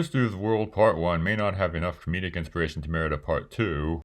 History of the World Part 1 may not have enough comedic inspiration to merit a Part 2.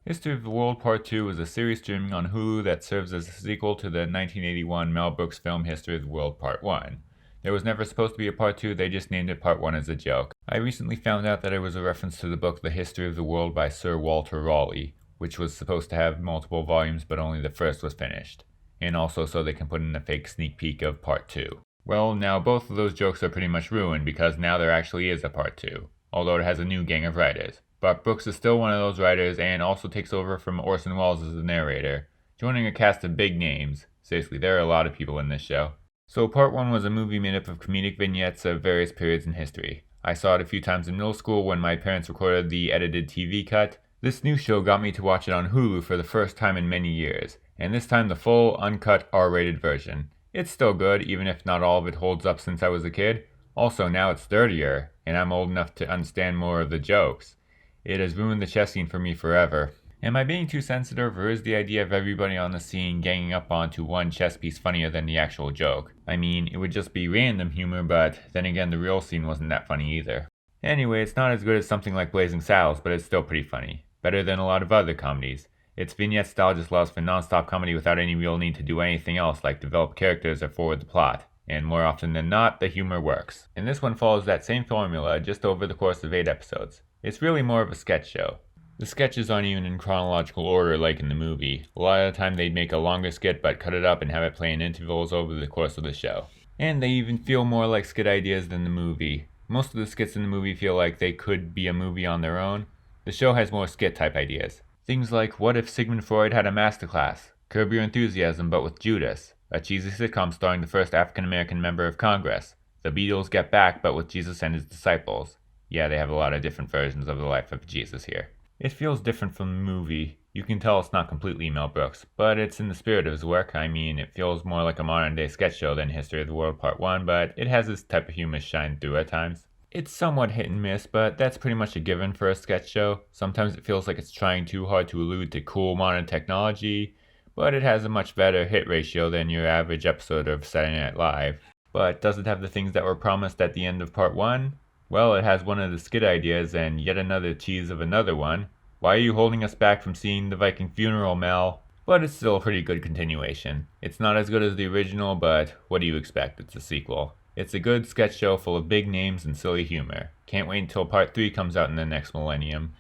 History of the World Part 2 is a series streaming on Hulu that serves as a sequel to the 1981 Mel Brooks film History of the World Part 1. There was never supposed to be a Part 2, they just named it Part 1 as a joke. I recently found out that it was a reference to the book The History of the World by Sir Walter Raleigh, which was supposed to have multiple volumes but only the first was finished. And also so they can put in a fake sneak peek of Part 2. Well, now both of those jokes are pretty much ruined because now there actually is a Part 2, although it has a new gang of writers. But Brooks is still one of those writers and also takes over from Orson Welles as the narrator, joining a cast of big names. Seriously, there are a lot of people in this show. So Part 1 was a movie made up of comedic vignettes of various periods in history. I saw it a few times in middle school when my parents recorded the edited TV cut. This new show got me to watch it on Hulu for the first time in many years, and this time the full, uncut, R-rated version. It's still good, even if not all of it holds up since I was a kid. Also, now it's dirtier, and I'm old enough to understand more of the jokes. It has ruined the chess scene for me forever. Am I being too sensitive, or is the idea of everybody on the scene ganging up onto one chess piece funnier than the actual joke? I mean, it would just be random humor, but then again the real scene wasn't that funny either. Anyway, it's not as good as something like Blazing Saddles, but it's still pretty funny. Better than a lot of other comedies. Its vignette style just allows for non-stop comedy without any real need to do anything else like develop characters or forward the plot. And more often than not, the humor works. And this one follows that same formula just over the course of 8 episodes. It's really more of a sketch show. The sketches aren't even in chronological order like in the movie. A lot of the time they'd make a longer skit but cut it up and have it play in intervals over the course of the show. And they even feel more like skit ideas than the movie. Most of the skits in the movie feel like they could be a movie on their own. The show has more skit type ideas. Things like what if Sigmund Freud had a masterclass, Curb Your Enthusiasm but with Judas, a cheesy sitcom starring the first African American member of Congress, The Beatles Get Back but with Jesus and his disciples. Yeah, they have a lot of different versions of the life of Jesus here. It feels different from the movie. You can tell it's not completely Mel Brooks, but it's in the spirit of his work. I mean, it feels more like a modern day sketch show than History of the World Part 1, but it has this type of humor shine through at times. It's somewhat hit and miss, but that's pretty much a given for a sketch show. Sometimes it feels like it's trying too hard to allude to cool modern technology, but it has a much better hit ratio than your average episode of Saturday Night Live. But does it have the things that were promised at the end of Part 1? Well, it has one of the skit ideas and yet another tease of another one. Why are you holding us back from seeing the Viking funeral, Mel? But it's still a pretty good continuation. It's not as good as the original, but what do you expect? It's a sequel. It's a good sketch show full of big names and silly humor. Can't wait until Part 3 comes out in the next millennium.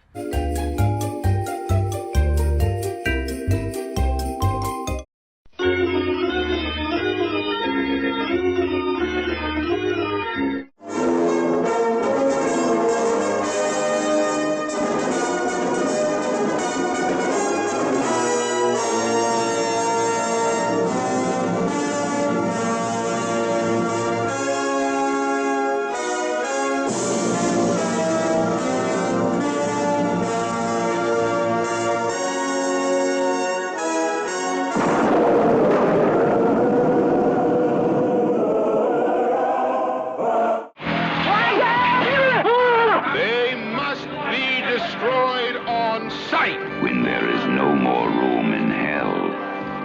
When there is no more room in hell,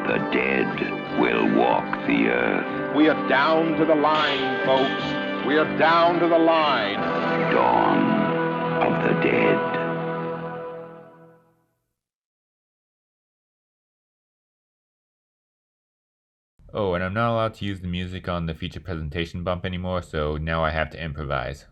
the dead will walk the earth. We are down to the line, folks. We are down to the line. Dawn of the dead. Oh, and I'm not allowed to use the music on the feature presentation bump anymore, so now I have to improvise.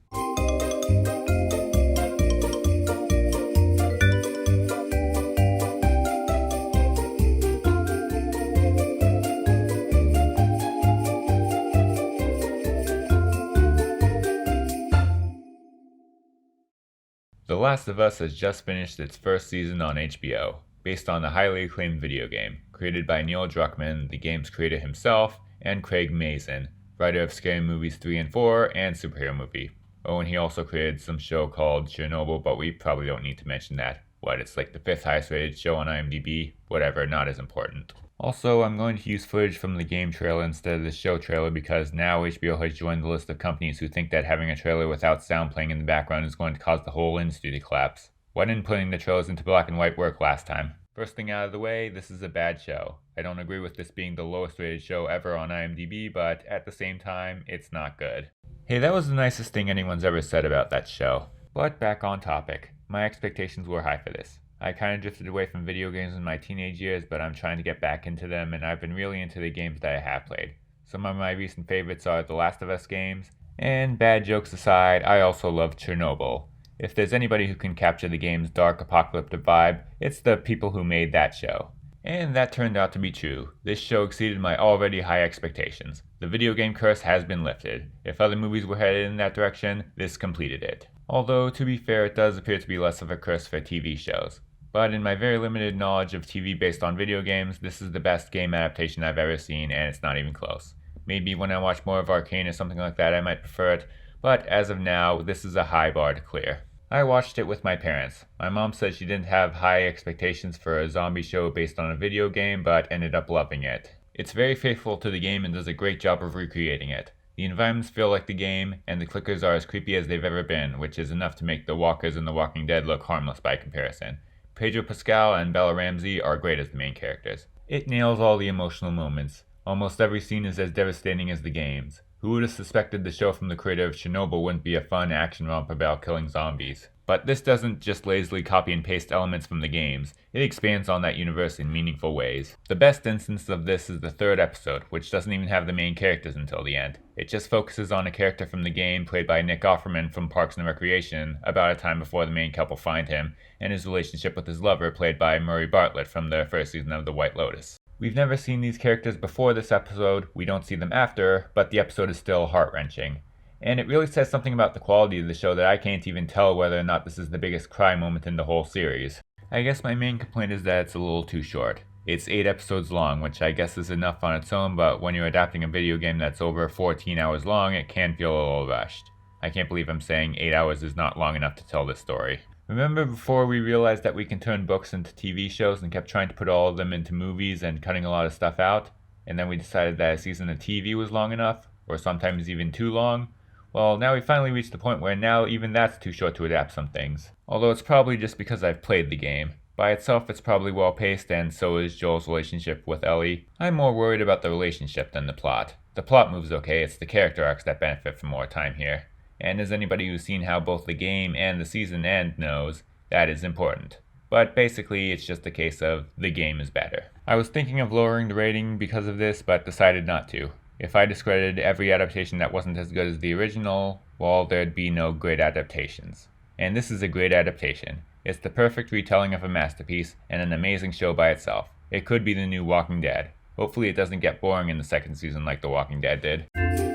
The Last of Us has just finished its first season on HBO, based on the highly acclaimed video game, created by Neil Druckmann, the game's creator himself, and Craig Mazin, writer of Scary Movies 3 and 4 and Superhero Movie. Oh, and he also created some show called Chernobyl, but we probably don't need to mention that. What, it's like the 5th highest rated show on IMDB? Whatever, not as important. Also, I'm going to use footage from the game trailer instead of the show trailer because now HBO has joined the list of companies who think that having a trailer without sound playing in the background is going to cause the whole industry to collapse. Why didn't putting the trailers into black and white work last time? First thing out of the way, this is a bad show. I don't agree with this being the lowest rated show ever on IMDB, but at the same time, it's not good. Hey, that was the nicest thing anyone's ever said about that show. But back on topic. My expectations were high for this. I kind of drifted away from video games in my teenage years, but I'm trying to get back into them, and I've been really into the games that I have played. Some of my recent favorites are the Last of Us games, and bad jokes aside, I also love Chernobyl. If there's anybody who can capture the game's dark apocalyptic vibe, it's the people who made that show. And that turned out to be true. This show exceeded my already high expectations. The video game curse has been lifted. If other movies were headed in that direction, this completed it. Although, to be fair, it does appear to be less of a curse for TV shows. But in my very limited knowledge of TV based on video games, this is the best game adaptation I've ever seen, and it's not even close. Maybe when I watch more of Arcane or something like that I might prefer it, but as of now, this is a high bar to clear. I watched it with my parents. My mom said she didn't have high expectations for a zombie show based on a video game, but ended up loving it. It's very faithful to the game and does a great job of recreating it. The environments feel like the game, and the clickers are as creepy as they've ever been, which is enough to make the walkers in The Walking Dead look harmless by comparison. Pedro Pascal and Bella Ramsey are great as the main characters. It nails all the emotional moments. Almost every scene is as devastating as the games. Who would have suspected the show from the creator of Chernobyl wouldn't be a fun action romp about killing zombies? But this doesn't just lazily copy and paste elements from the games, it expands on that universe in meaningful ways. The best instance of this is the third episode, which doesn't even have the main characters until the end. It just focuses on a character from the game played by Nick Offerman from Parks and Recreation, about a time before the main couple find him, and his relationship with his lover played by Murray Bartlett from the first season of The White Lotus. We've never seen these characters before this episode, we don't see them after, but the episode is still heart-wrenching. And it really says something about the quality of the show that I can't even tell whether or not this is the biggest cry moment in the whole series. I guess my main complaint is that it's a little too short. It's 8 episodes long, which I guess is enough on its own, but when you're adapting a video game that's over 14 hours long, it can feel a little rushed. I can't believe I'm saying 8 hours is not long enough to tell this story. Remember before we realized that we can turn books into TV shows and kept trying to put all of them into movies and cutting a lot of stuff out? And then we decided that a season of TV was long enough, or sometimes even too long? Well, now we finally reached the point where now even that's too short to adapt some things. Although it's probably just because I've played the game. By itself, it's probably well paced, and so is Joel's relationship with Ellie. I'm more worried about the relationship than the plot. The plot moves okay, it's the character arcs that benefit from more time here. And as anybody who's seen how both the game and the season end knows, that is important. But basically, it's just a case of the game is better. I was thinking of lowering the rating because of this, but decided not to. If I discredited every adaptation that wasn't as good as the original, well, there'd be no great adaptations. And this is a great adaptation. It's the perfect retelling of a masterpiece, and an amazing show by itself. It could be the new Walking Dead. Hopefully it doesn't get boring in the second season like The Walking Dead did.